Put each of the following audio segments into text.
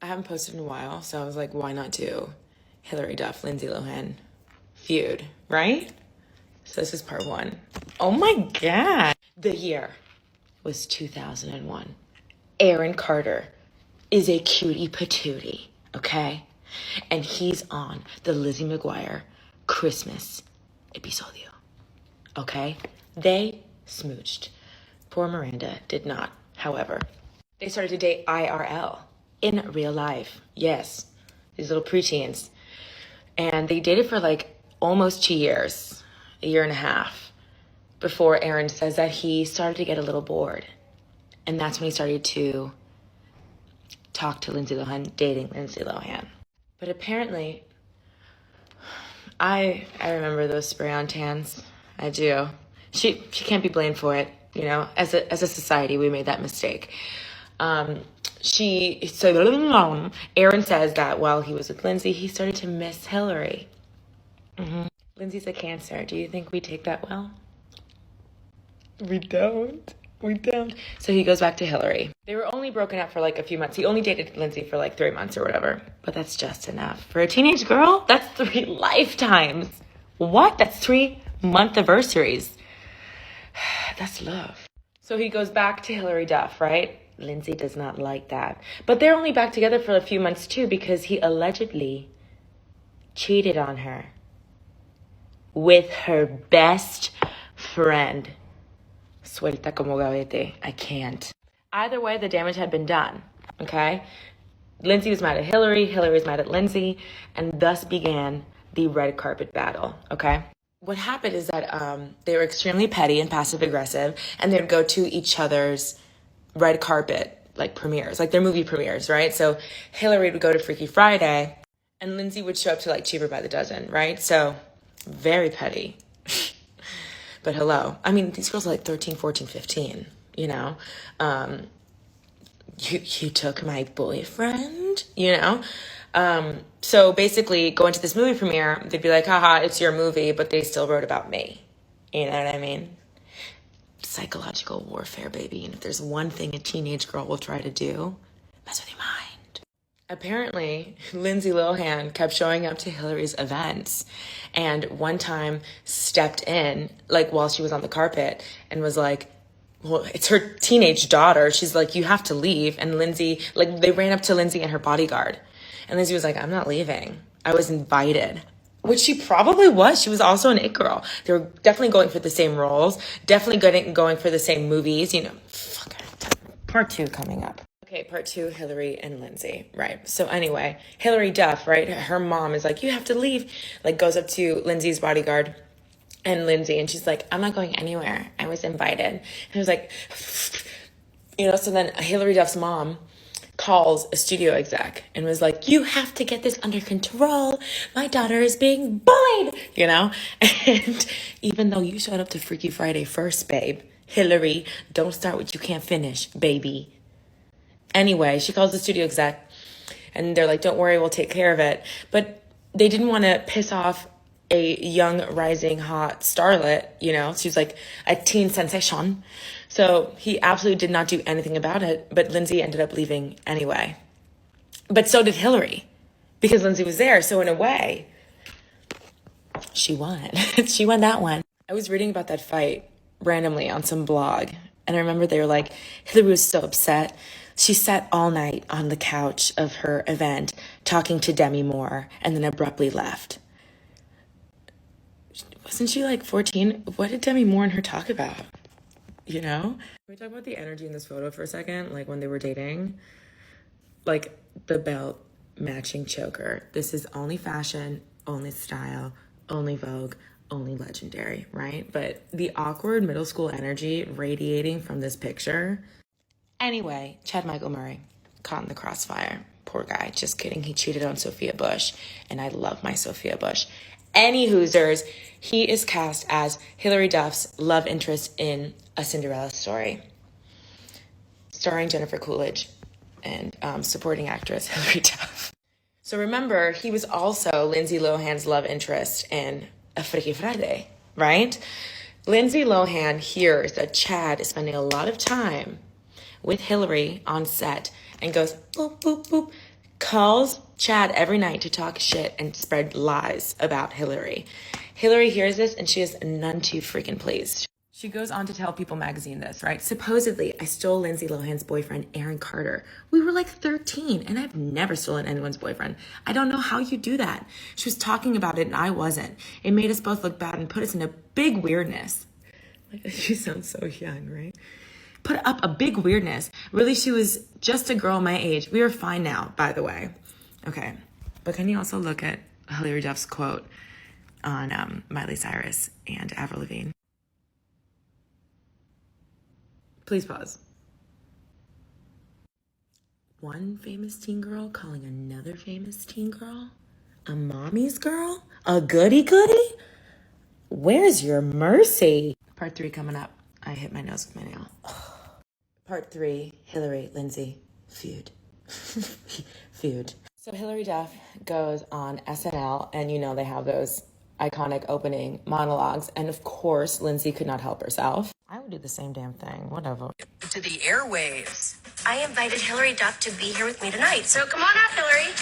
I haven't posted in a while, so I was like, why not do Hilary Duff, Lindsay Lohan feud, right? So this is part one. Oh my God. The year was 2001. Aaron Carter is a cutie patootie, okay? And he's on the Lizzie McGuire Christmas episodio, okay? They smooched. Poor Miranda did not, however. They started to date IRL, in real life. Yes, these little preteens. And they dated for like almost 2 years, a year and a half, before Aaron says that he started to get a little bored. And that's when he started to talk to Lindsay Lohan, dating Lindsay Lohan. But apparently, I remember those spray-on tans. I do. She can't be blamed for it. You know, as a society, we made that mistake. Aaron says that while he was with Lindsay, he started to miss Hilary. Lindsay's a Cancer. Do you think we take that well? We don't. So he goes back to Hilary. They were only broken up for like a few months. He only dated Lindsay for like 3 months or whatever. But that's just enough. For a teenage girl, that's 3 lifetimes. What? That's 3 month anniversaries. That's love. So he goes back to Hilary Duff, right? Lindsay does not like that. But they're only back together for a few months too because he allegedly cheated on her with her best friend. Suelta como gavete. I can't. Either way, the damage had been done, okay? Lindsay was mad at Hilary was mad at Lindsay, and thus began the red carpet battle, okay? What happened is that they were extremely petty and passive-aggressive, and they would go to each other's red carpet, like, premieres, like their movie premieres, right? So Hilary would go to Freaky Friday, and Lindsay would show up to, like, Cheaper by the Dozen, right? So, very petty. But hello. I mean, these girls are like 13, 14, 15, you know? You took my boyfriend, you know? So basically, going to this movie premiere, they'd be like, haha, it's your movie, but they still wrote about me. You know what I mean? Psychological warfare, baby. And if there's one thing a teenage girl will try to do, mess with your mind. Apparently, Lindsay Lohan kept showing up to Hilary's events and one time stepped in, like, while she was on the carpet and was like, well, it's her teenage daughter. She's like, you have to leave. And Lindsay, like, they ran up to Lindsay and her bodyguard. And Lindsay was like, I'm not leaving. I was invited. Which she probably was. She was also an it girl. They were definitely going for the same roles. Definitely going for the same movies. You know, fuck it. Part 2 coming up. Okay, part 2, Hilary and Lindsay. Right. So anyway, Hilary Duff, right? Her mom is like, you have to leave. Like, goes up to Lindsay's bodyguard and Lindsay. And she's like, I'm not going anywhere. I was invited. And it was like, you know, so then Hilary Duff's mom calls a studio exec and was like, you have to get this under control. My daughter is being bullied, you know? And even though you showed up to Freaky Friday first, babe, Hilary, don't start what you can't finish, baby. Anyway, she calls the studio exec and they're like, don't worry, we'll take care of it. But they didn't want to piss off a young, rising, hot starlet, you know? She's like a teen sensation. So he absolutely did not do anything about it, but Lindsay ended up leaving anyway. But so did Hilary, because Lindsay was there. So in a way, she won. She won that one. I was reading about that fight randomly on some blog, and I remember they were like, Hilary was so upset. She sat all night on the couch of her event talking to Demi Moore and then abruptly left. Wasn't she like 14? What did Demi Moore and her talk about? You know? Can we talk about the energy in this photo for a second? Like when they were dating? Like the belt matching choker. This is only fashion, only style, only Vogue, only legendary, right? But the awkward middle school energy radiating from this picture. Anyway, Chad Michael Murray, caught in the crossfire. Poor guy, just kidding. He cheated on Sophia Bush, and I love my Sophia Bush. Any Hoosers, he is cast as Hilary Duff's love interest in A Cinderella Story, starring Jennifer Coolidge and supporting actress Hilary Duff. So remember, he was also Lindsay Lohan's love interest in A Freaky Friday, right? Lindsay Lohan hears that Chad is spending a lot of time with Hilary on set and goes, boop, boop, boop, calls Chad every night to talk shit and spread lies about Hilary. Hilary hears this and she is none too freaking pleased. She goes on to tell People magazine this, right? Supposedly, I stole Lindsay Lohan's boyfriend, Aaron Carter. We were like 13, and I've never stolen anyone's boyfriend. I don't know how you do that. She was talking about it, and I wasn't. It made us both look bad and put us in a big weirdness. Like, she sounds so young, right? Put up a big weirdness. Really, she was just a girl my age. We were fine now, by the way. Okay, but can you also look at Hilary Duff's quote on Miley Cyrus and Avril Lavigne? Please pause. One famous teen girl calling another famous teen girl a mommy's girl? A goody goody? Where's your mercy? Part 3 coming up. I hit my nose with my nail. Part 3, Hilary, Lindsay, feud. Feud. So Hilary Duff goes on SNL, and you know they have those iconic opening monologues, and of course, Lindsay could not help herself. I would do the same damn thing, whatever. To the airwaves. I invited Hilary Duff to be here with me tonight, so come on out, Hilary.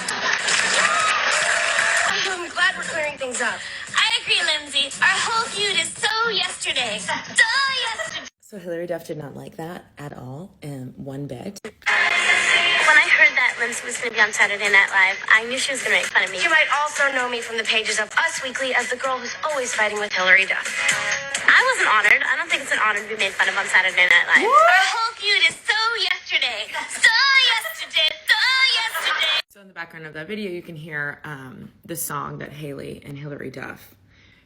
I'm glad we're clearing things up. I agree, Lindsay. Our whole feud is so yesterday. So yesterday. So Hilary Duff did not like that at all, one bit. When I heard that Lindsay was going to be on Saturday Night Live, I knew she was going to make fun of me. You might also know me from the pages of Us Weekly as the girl who's always fighting with Hilary Duff. I wasn't honored. I don't think it's an honor to be made fun of on Saturday Night Live. What? Our whole feud is so yesterday. So yesterday. So yesterday. So in the background of that video, you can hear the song that Haley and Hilary Duff.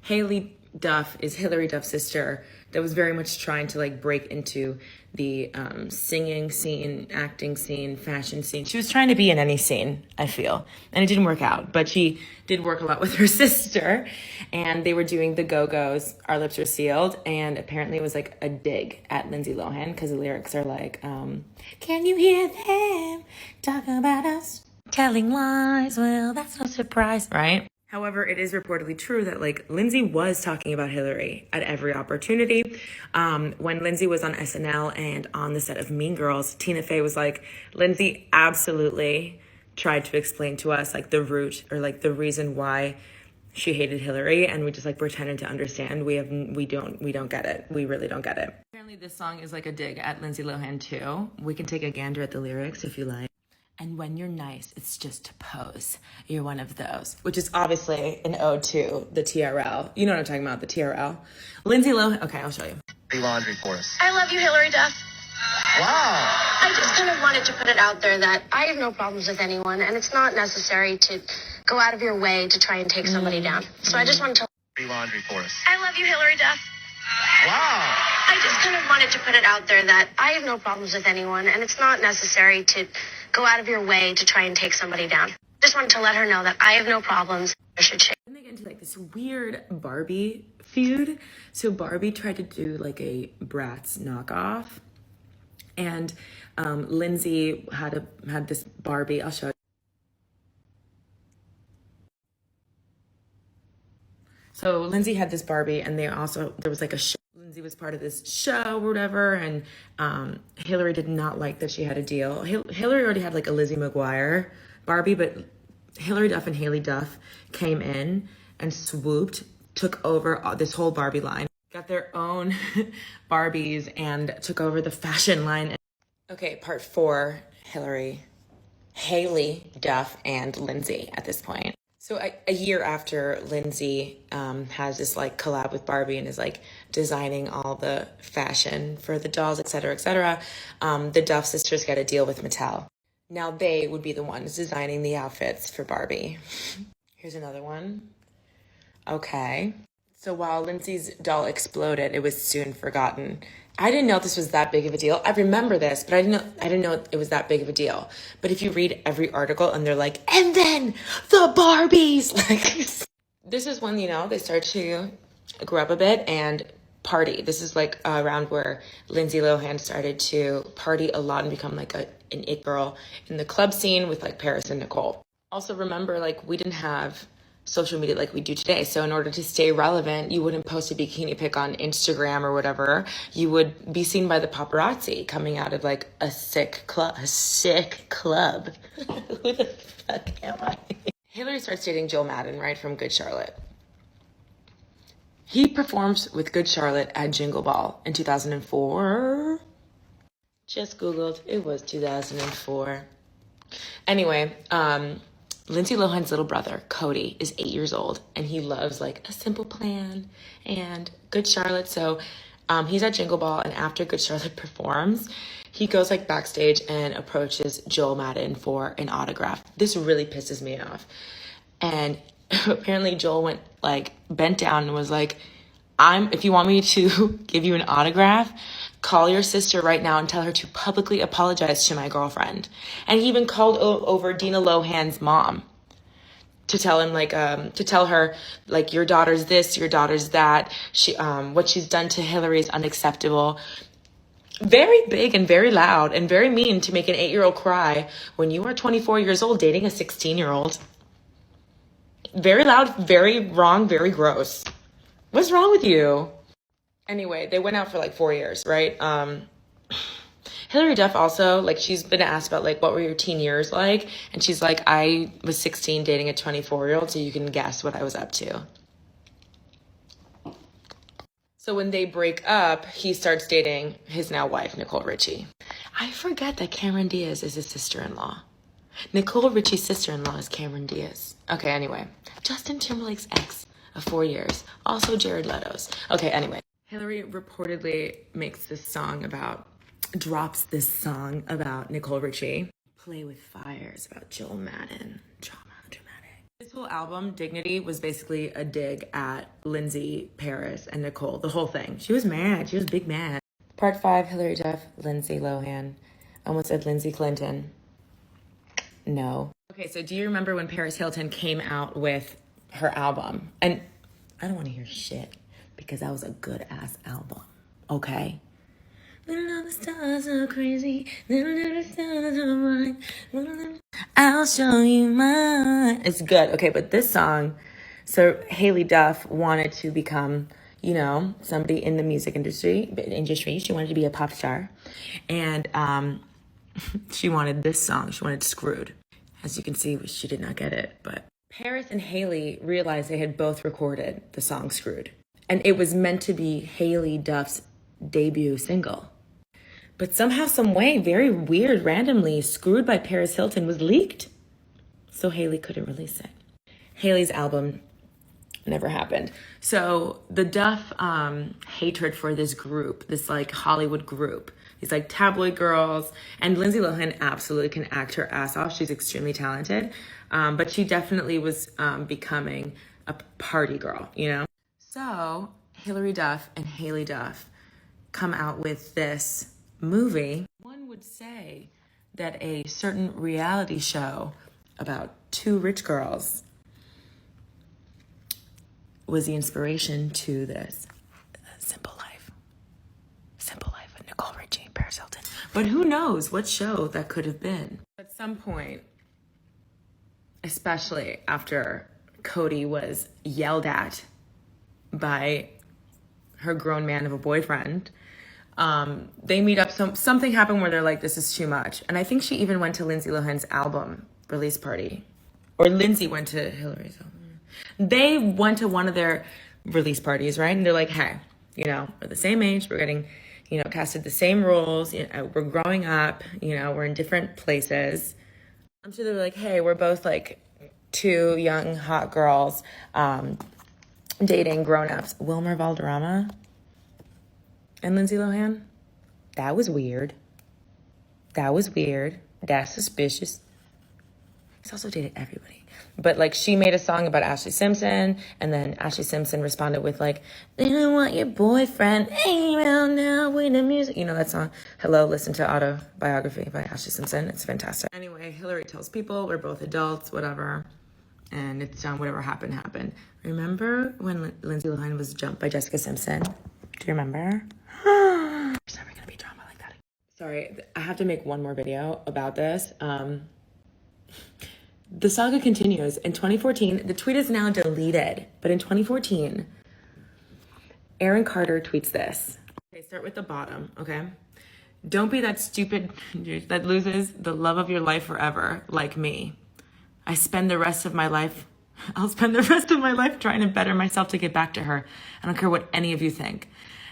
Haley Duff is Hilary Duff's sister that was very much trying to like break into the singing scene, acting scene, fashion scene. She was trying to be in any scene, I feel, and it didn't work out, but she did work a lot with her sister, and they were doing the Go-Go's Our Lips Are Sealed, and apparently it was like a dig at Lindsay Lohan because the lyrics are like, can you hear them talk about us telling lies? Well, that's no surprise, right? However, it is reportedly true that like Lindsay was talking about Hilary at every opportunity. When Lindsay was on SNL and on the set of Mean Girls, Tina Fey was like, Lindsay absolutely tried to explain to us like the root or like the reason why she hated Hilary, and we just like pretended to understand. We don't get it. We really don't get it. Apparently this song is like a dig at Lindsay Lohan too. We can take a gander at the lyrics if you like. And when you're nice, it's just to pose. You're one of those. Which is obviously an ode to the TRL. You know what I'm talking about, the TRL. Lindsay Lohan. Okay, I'll show you. Laundry for us. I love you, Hilary Duff. Wow. I just kind of wanted to put it out there that I have no problems with anyone, and it's not necessary to go out of your way to try and take somebody down. So I just wanted to... Laundry for us. I love you, Hilary Duff. Wow. I just kind of wanted to put it out there that I have no problems with anyone, and it's not necessary to go out of your way to try and take somebody down. Just wanted to let her know that I have no problems. I should shake. Then they get into like this weird Barbie feud. So Barbie tried to do like a Bratz knockoff, and Lindsay had this Barbie. I'll show you. So Lindsay had this Barbie, and there was like a show. Lindsay was part of this show or whatever, and Hilary did not like that she had a deal. Hilary already had like a Lizzie McGuire Barbie, but Hilary Duff and Haley Duff came in and swooped, took over this whole Barbie line, got their own Barbies, and took over the fashion line. Okay, part 4, Haley Duff, and Lindsay at this point. So a year after Lindsay has this like collab with Barbie and is like designing all the fashion for the dolls, et cetera, the Duff sisters get a deal with Mattel. Now they would be the ones designing the outfits for Barbie. Here's another one. Okay. So while Lindsay's doll exploded, it was soon forgotten. I didn't know this was that big of a deal. I remember this, but I didn't know it was that big of a deal. But if you read every article and they're like, and then the Barbies, like this is when, they start to grow up a bit and party. This is like around where Lindsay Lohan started to party a lot and become like an it girl in the club scene with like Paris and Nicole. Also remember, like we didn't have social media like we do today. So in order to stay relevant, you wouldn't post a bikini pic on Instagram or whatever. You would be seen by the paparazzi coming out of like a sick club. A sick club. Who the fuck am I? Hilary starts dating Joel Madden, right, from Good Charlotte. He performs with Good Charlotte at Jingle Ball in 2004. Just Googled. It was 2004. Anyway, Lindsay Lohan's little brother, Cody, is 8 years old, and he loves like A Simple Plan and Good Charlotte. So he's at Jingle Ball, and after Good Charlotte performs, he goes like backstage and approaches Joel Madden for an autograph. This really pisses me off. And apparently Joel went like bent down and was like, if you want me to give you an autograph, call your sister right now and tell her to publicly apologize to my girlfriend. And he even called over Dina Lohan's mom to tell him to tell her like, your daughter's this, your daughter's that. What she's done to Hilary is unacceptable. Very big and very loud and very mean to make an 8-year-old cry when you are 24 years old dating a 16-year-old. Very loud, very wrong, very gross. What's wrong with you? Anyway, they went out for like 4 years, right? Hilary Duff also, like, she's been asked about like, what were your teen years like? And she's like, I was 16 dating a 24-year-old, so you can guess what I was up to. So when they break up, he starts dating his now wife, Nicole Richie. I forget that Cameron Diaz is his sister-in-law. Nicole Richie's sister-in-law is Cameron Diaz. Okay, anyway. Justin Timberlake's ex of 4 years. Also Jared Leto's. Okay, anyway. Hilary reportedly drops this song about Nicole Richie. Play with Fires about Joel Madden. Dramatic. This whole album, Dignity, was basically a dig at Lindsay, Paris, and Nicole. The whole thing. She was mad. She was big mad. Part 5, Hilary Duff, Lindsay Lohan. Almost said Lindsay Clinton. No. Okay, so do you remember when Paris Hilton came out with her album? And I don't want to hear shit because that was a good ass album. Okay? Little know the stars are crazy. Little know the stars are mine. I'll show you mine. It's good. Okay, but this song, so Haley Duff wanted to become, somebody in the music industry. She wanted to be a pop star. And she wanted this song. She wanted Screwed. As you can see, she did not get it. But Paris and Haley realized they had both recorded the song Screwed. And it was meant to be Haley Duff's debut single. But somehow, some way, very weird, randomly, Screwed by Paris Hilton was leaked. So Haley couldn't release it. Haley's album never happened. So the Duff hatred for this group, this like Hollywood group, these like tabloid girls, and Lindsay Lohan absolutely can act her ass off. She's extremely talented. But she definitely was becoming a party girl, So Hilary Duff and Haley Duff come out with this movie. One would say that a certain reality show about two rich girls was the inspiration to this Simple Life with Nicole Richie and Paris Hilton. But who knows what show that could have been. At some point, especially after Cody was yelled at by her grown man of a boyfriend, they meet up. Something happened where they're like, this is too much. And I think she even went to Lindsay Lohan's album release party. Or Lindsay went to Hilary's album. They went to one of their release parties, right? And they're like, hey, we're the same age. We're getting, casted the same roles. We're growing up. We're in different places. I'm sure they were like, hey, we're both like two young, hot girls dating grown-ups. Wilmer Valderrama and Lindsay Lohan? That was weird. That's suspicious. He's also dated everybody. But, like, she made a song about Ashley Simpson, and then Ashley Simpson responded with, like, they don't want your boyfriend around now with the music. That song, Hello, Listen to Autobiography by Ashley Simpson. It's fantastic. Anyway, Hilary tells people we're both adults, whatever, and it's whatever happened. Remember when Lindsay Lohan was jumped by Jessica Simpson? Do you remember? There's never going to be drama like that. Sorry, I have to make one more video about this. the saga continues. In 2014, the tweet is now deleted, but in 2014, Aaron Carter tweets this. Okay, start with the bottom, okay? Don't be that stupid that loses the love of your life forever, like me. I'll spend the rest of my life trying to better myself to get back to her. I don't care what any of you think.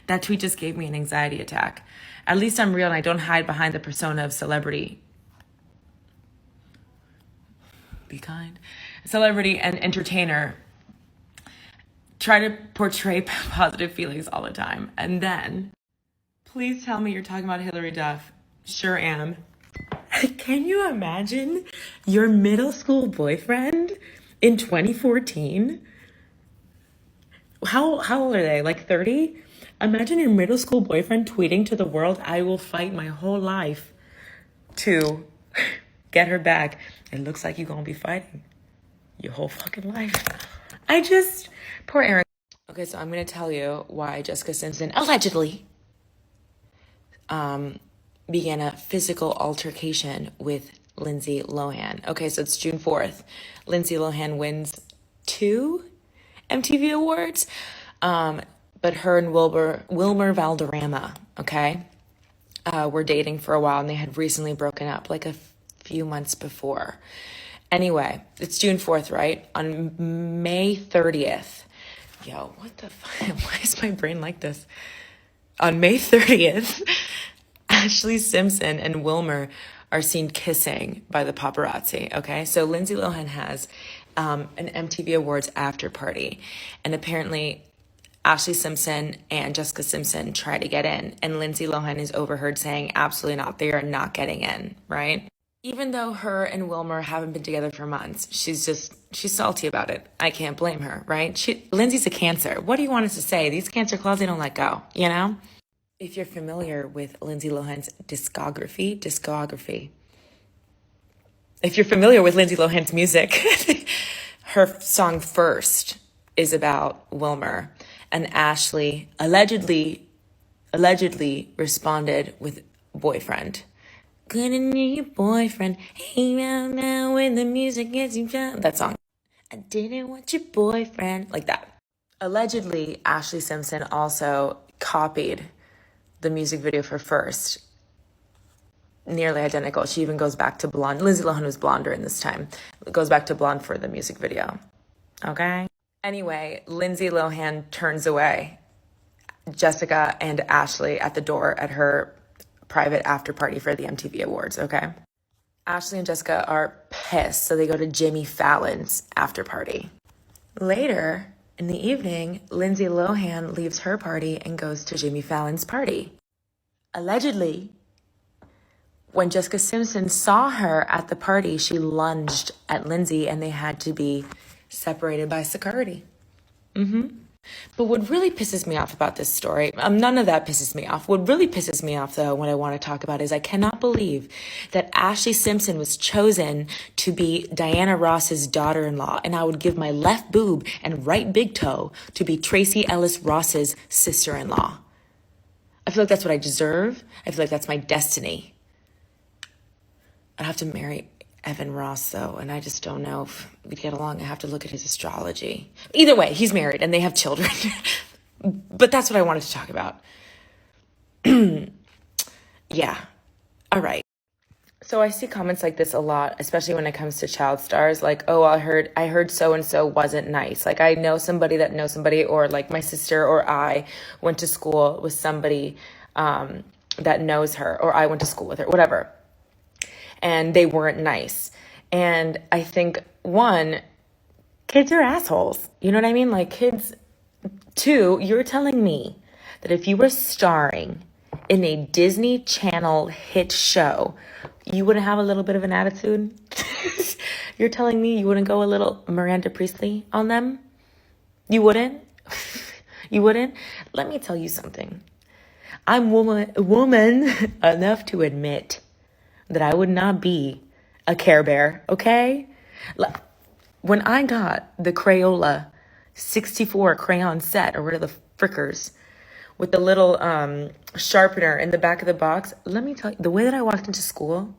That tweet just gave me an anxiety attack. At least I'm real and I don't hide behind the persona of celebrity. Be kind. Celebrity and entertainer. Try to portray positive feelings all the time. And then, please tell me you're talking about Hilary Duff. Sure am. Can you imagine your middle school boyfriend in 2014? How old are they? Like 30? Imagine your middle school boyfriend tweeting to the world, I will fight my whole life to get her back. It looks like you're going to be fighting your whole fucking life. Poor Aaron. Okay, so I'm going to tell you why Jessica Simpson allegedly began a physical altercation with Lindsay Lohan. Okay, so it's June 4th. Lindsay Lohan wins 2 MTV Awards, but her and Wilmer Valderrama, okay, were dating for a while, and they had recently broken up like a few months before. Anyway, it's June 4th, right? On May 30th, what the fuck? Why is my brain like this? On May 30th, Ashley Simpson and Wilmer are seen kissing by the paparazzi, okay? So Lindsay Lohan has an MTV Awards after party, and apparently Ashley Simpson and Jessica Simpson try to get in, and Lindsay Lohan is overheard saying, absolutely not, they are not getting in, right? Even though her and Wilmer haven't been together for months, she's salty about it. I can't blame her, right? Lindsay's a Cancer. What do you want us to say? These Cancer claws, they don't let go, you know? If you're familiar with Lindsay Lohan's discography. If you're familiar with Lindsay Lohan's music, her song First is about Wilmer, and Ashley allegedly responded with Boyfriend. Gonna need your boyfriend. Hey, now when the music gets you down. That song. I didn't want your boyfriend. Like that. Allegedly, Ashley Simpson also copied the music video for First. Nearly identical. She even goes back to blonde. Lindsay Lohan was blonder in this time. Goes back to blonde for the music video. Okay? Anyway, Lindsay Lohan turns away Jessica and Ashley at the door at her private after party for the MTV Awards, okay? Ashley and Jessica are pissed, so they go to Jimmy Fallon's after party. Later in the evening, Lindsay Lohan leaves her party and goes to Jimmy Fallon's party. Allegedly, when Jessica Simpson saw her at the party, she lunged at Lindsay and they had to be separated by security. But what really pisses me off about this story, none of that pisses me off. What really pisses me off, though, what I want to talk about is I cannot believe that Ashley Simpson was chosen to be Diana Ross's daughter-in-law, and I would give my left boob and right big toe to be Tracy Ellis Ross's sister-in-law. I feel like that's what I deserve. I feel like that's my destiny. I'd have to marry Evan Ross, though, and I just don't know if we'd get along. I have to look at his astrology. Either way, he's married and they have children. But that's what I wanted to talk about. Yeah. All right. So I see comments like this a lot, especially when it comes to child stars. Like, oh, I heard so-and-so wasn't nice. Like, I know somebody that knows somebody, or like my sister or I went to school with somebody that knows her, or I went to school with her, whatever. And they weren't nice. And I think, one, kids are assholes. You know what I mean? Like, kids. Two, you're telling me that if you were starring in a Disney Channel hit show, you wouldn't have a little bit of an attitude? You're telling me you wouldn't go a little Miranda Priestley on them? You wouldn't? You wouldn't? Let me tell you something. I'm woman enough to admit that I would not be a Care Bear, okay? When I got the Crayola 64 crayon set, or what are the frickers, with the little sharpener in the back of the box, let me tell you, the way that I walked into school,